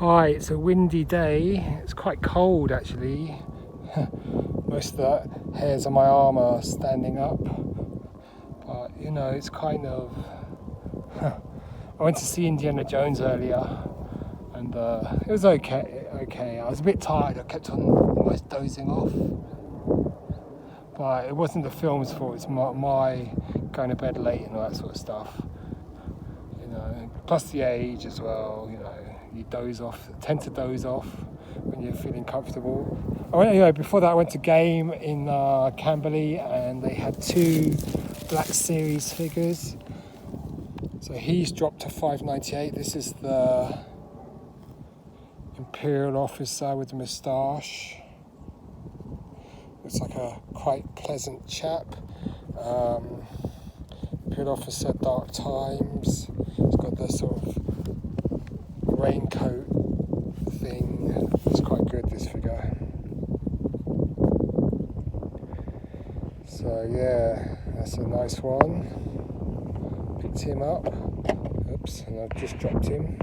Hi, it's a windy day. It's quite cold actually. Most of the hairs on my arm are standing up. But you know, it's kind of... I went to see Indiana Jones earlier and it was okay. I was a bit tired. I kept on almost dozing off. But it wasn't the film's fault. It's my going to bed late and all that sort of stuff. You know, plus the age as well, you know. You tend to doze off when you're feeling comfortable. Anyway, before that I went to Game in Camberley and they had 2 Black Series figures. So he's dropped to $5.98. This is the Imperial officer with the moustache. Looks like a quite pleasant chap. Imperial officer, Dark Times. He's got the sort of raincoat thing. It's quite good, this figure. So yeah, that's a nice one. Picked him up. Oops, and I've just dropped him.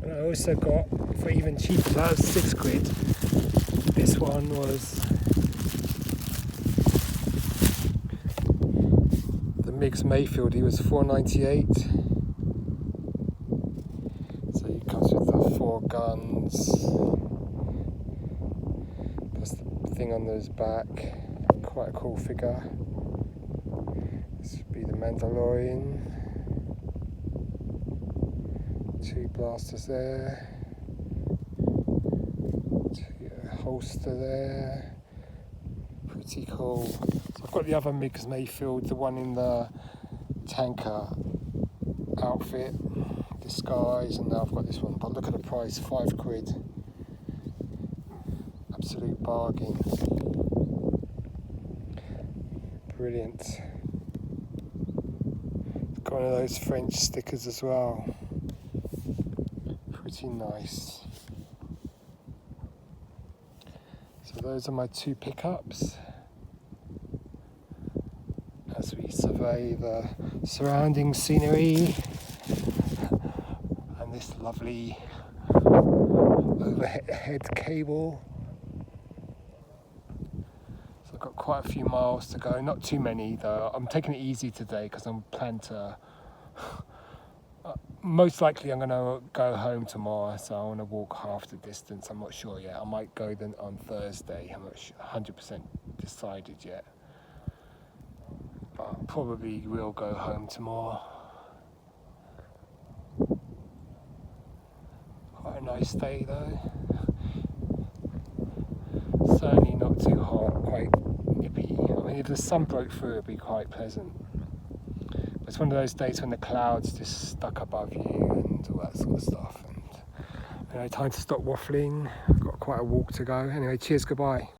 And I also got, for even cheaper, that was £6. This one was the Miggs Mayfield. He was $4.98. Comes with the 4 guns, plus the thing on his back. Quite a cool figure. This would be the Mandalorian. 2 blasters there, 2 holster there. Pretty cool. So I've got the other Miggs Mayfield, the one in the tanker outfit disguise, and now I've got this one. But look at the price, £5. Absolute bargain. Brilliant. It's got one of those French stickers as well. Pretty nice. So those are my 2 pickups as we survey the surrounding scenery. This lovely overhead cable. So I've got quite a few miles to go, not too many though. I'm taking it easy today because I'm planning to most likely I'm going to go home tomorrow, so I want to walk half the distance. I'm not sure yet. I might go then on Thursday. I'm not 100% decided yet, but probably will go home tomorrow. Quite a nice day though. Certainly not too hot, quite nippy. I mean, if the sun broke through, it'd be quite pleasant. But it's one of those days when the clouds just stuck above you and all that sort of stuff. And anyway, time to stop waffling. I've got quite a walk to go. Anyway, cheers, goodbye.